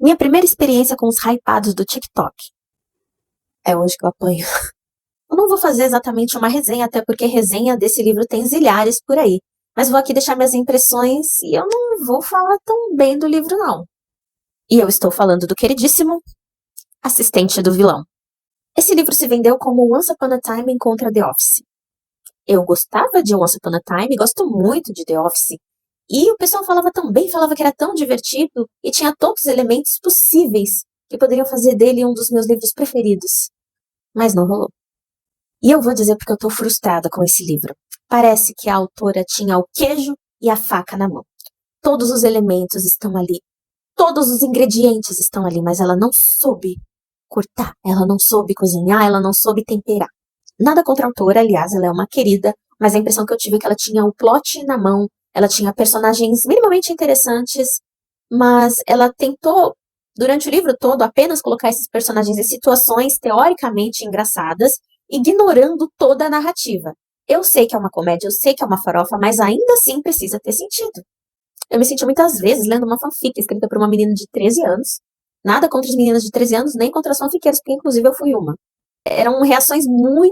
Minha primeira experiência com os hypados do TikTok. É hoje que eu apanho. Eu não vou fazer exatamente uma resenha, até porque resenha desse livro tem zilhares por aí. Mas vou aqui deixar minhas impressões e eu não vou falar tão bem do livro, não. E eu estou falando do queridíssimo Assistente do Vilão. Esse livro se vendeu como Once Upon a Time encontra The Office. Eu gostava de Once Upon a Time, gosto muito de The Office. E o pessoal falava tão bem, falava que era tão divertido e tinha todos os elementos possíveis que poderiam fazer dele um dos meus livros preferidos. Mas não rolou. E eu vou dizer porque eu tô frustrada com esse livro. Parece que a autora tinha o queijo e a faca na mão. Todos os elementos estão ali. Todos os ingredientes estão ali, mas ela não soube cortar, ela não soube cozinhar, ela não soube temperar. Nada contra a autora, aliás, ela é uma querida, mas a impressão que eu tive é que ela tinha o plot na mão, ela tinha personagens minimamente interessantes, mas ela tentou, durante o livro todo, apenas colocar esses personagens em situações teoricamente engraçadas, ignorando toda a narrativa. Eu sei que é uma comédia, eu sei que é uma farofa, mas ainda assim precisa ter sentido. Eu me senti muitas vezes lendo uma fanfic escrita por uma menina de 13 anos. Nada contra as meninas de 13 anos, nem contra as fanfiqueiras, porque inclusive eu fui uma. Eram reações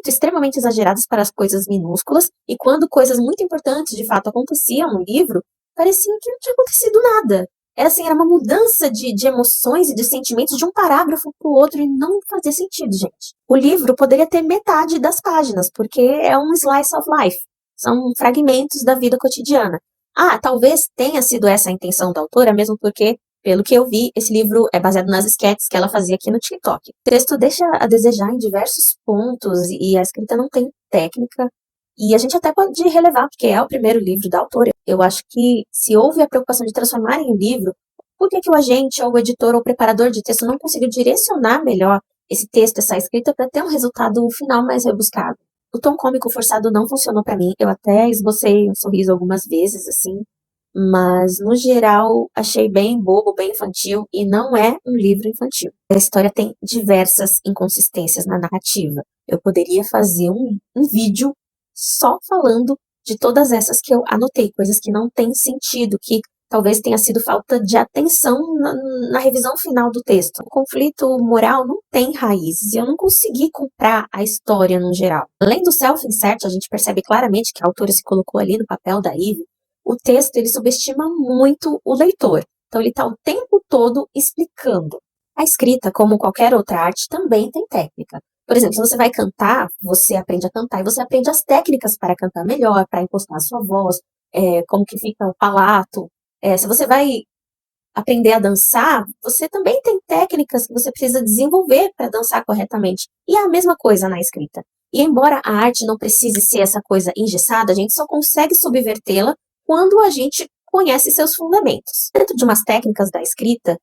extremamente exageradas para as coisas minúsculas, e quando coisas muito importantes de fato aconteciam no livro, parecia que não tinha acontecido nada. Era assim, era uma mudança de emoções e de sentimentos de um parágrafo para o outro e não fazia sentido, gente. O livro poderia ter metade das páginas, porque é um slice of life. São fragmentos da vida cotidiana. Ah, talvez tenha sido essa a intenção da autora, mesmo porque, pelo que eu vi, esse livro é baseado nas sketches que ela fazia aqui no TikTok. O texto deixa a desejar em diversos pontos e a escrita não tem técnica. E a gente até pode relevar, porque é o primeiro livro da autora. Eu acho que se houve a preocupação de transformar em livro, por que o agente, ou o editor, ou o preparador de texto não conseguiu direcionar melhor esse texto, essa escrita, para ter um resultado final mais rebuscado? O tom cômico forçado não funcionou pra mim. Eu até esbocei um sorriso algumas vezes, assim. Mas, no geral, achei bem bobo, bem infantil. E não é um livro infantil. A história tem diversas inconsistências na narrativa. Eu poderia fazer um vídeo só falando de todas essas que eu anotei. Coisas que não têm sentido, que talvez tenha sido falta de atenção na revisão final do texto. O conflito moral não tem raízes e eu não consegui comprar a história no geral. Além do self-insert, a gente percebe claramente que a autora se colocou ali no papel da Eve. O texto, ele subestima muito o leitor. Então, ele está o tempo todo explicando. A escrita, como qualquer outra arte, também tem técnica. Por exemplo, se você vai cantar, você aprende a cantar e você aprende as técnicas para cantar melhor, para impostar a sua voz, como que fica o palato. Se você vai aprender a dançar, você também tem técnicas que você precisa desenvolver para dançar corretamente. E é a mesma coisa na escrita. E embora a arte não precise ser essa coisa engessada, a gente só consegue subvertê-la quando a gente conhece seus fundamentos. Dentro de umas técnicas da escrita,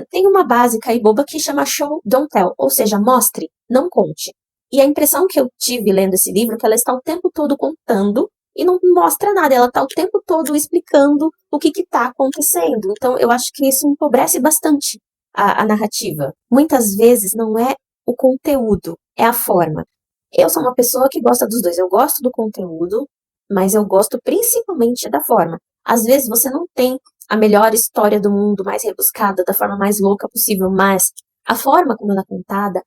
tem uma básica e boba que chama show, don't tell, ou seja, mostre, não conte. E a impressão que eu tive lendo esse livro é que ela está o tempo todo contando e não mostra nada, ela está o tempo todo explicando o que está acontecendo. Então, eu acho que isso empobrece bastante a narrativa. Muitas vezes não é o conteúdo, é a forma. Eu sou uma pessoa que gosta dos dois. Eu gosto do conteúdo, mas eu gosto principalmente da forma. Às vezes você não tem a melhor história do mundo, mais rebuscada, da forma mais louca possível, mas a forma como ela é contada,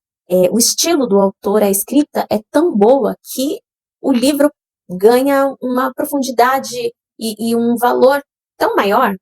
o estilo do autor, a escrita é tão boa que o livro ganha uma profundidade e um valor tão maior.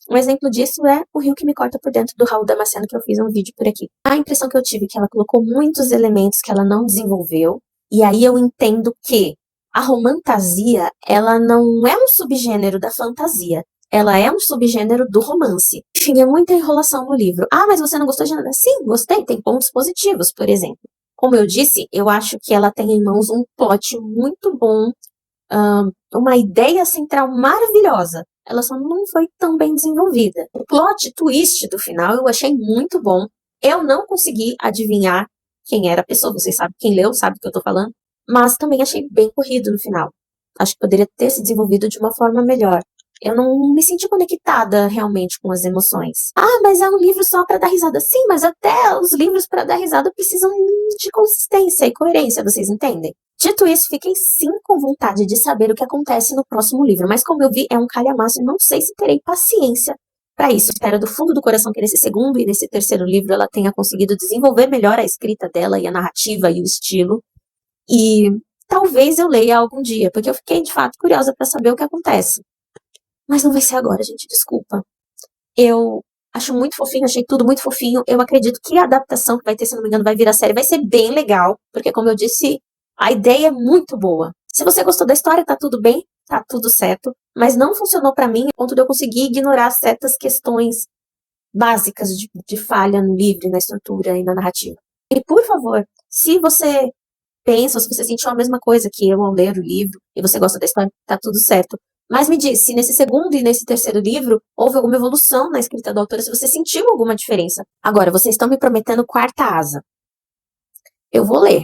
Um exemplo disso é O Rio que Me Corta por Dentro, do Raul Damasceno, que eu fiz um vídeo por aqui. A impressão que eu tive é que ela colocou muitos elementos que ela não desenvolveu, e aí eu entendo que a romantasia, ela não é um subgênero da fantasia, ela é um subgênero do romance. Enfim, é muita enrolação no livro. Ah, mas você não gostou de nada? Sim, gostei, tem pontos positivos, por exemplo. Como eu disse, eu acho que ela tem em mãos um plot muito bom, uma ideia central maravilhosa. Ela só não foi tão bem desenvolvida. O plot twist do final eu achei muito bom. Eu não consegui adivinhar quem era a pessoa. Vocês sabem, quem leu sabe do que eu tô falando. Mas também achei bem corrido no final. Acho que poderia ter se desenvolvido de uma forma melhor. Eu não me senti conectada realmente com as emoções. Ah, mas é um livro só para dar risada. Sim, mas até os livros para dar risada precisam de consistência e coerência, vocês entendem? Dito isso, fiquei sim com vontade de saber o que acontece no próximo livro, mas como eu vi, é um calhamaço e não sei se terei paciência Para isso, espero do fundo do coração que nesse segundo e nesse terceiro livro ela tenha conseguido desenvolver melhor a escrita dela e a narrativa e o estilo. E talvez eu leia algum dia, porque eu fiquei de fato curiosa para saber o que acontece. Mas não vai ser agora, gente, desculpa. Eu acho muito fofinho, achei tudo muito fofinho. Eu acredito que a adaptação que vai ter, se não me engano, vai vir a série, vai ser bem legal, porque como eu disse, a ideia é muito boa. Se você gostou da história, tá tudo bem, tá tudo certo, mas não funcionou pra mim, a ponto de eu conseguir ignorar certas questões básicas de falha no livro, na estrutura e na narrativa. E por favor, se você pensa, ou se você sentiu a mesma coisa que eu ao ler o livro, e você gosta da história, tá tudo certo. Mas me diz, se nesse segundo e nesse terceiro livro houve alguma evolução na escrita da autora, se você sentiu alguma diferença. Agora, vocês estão me prometendo quarta asa. Eu vou ler.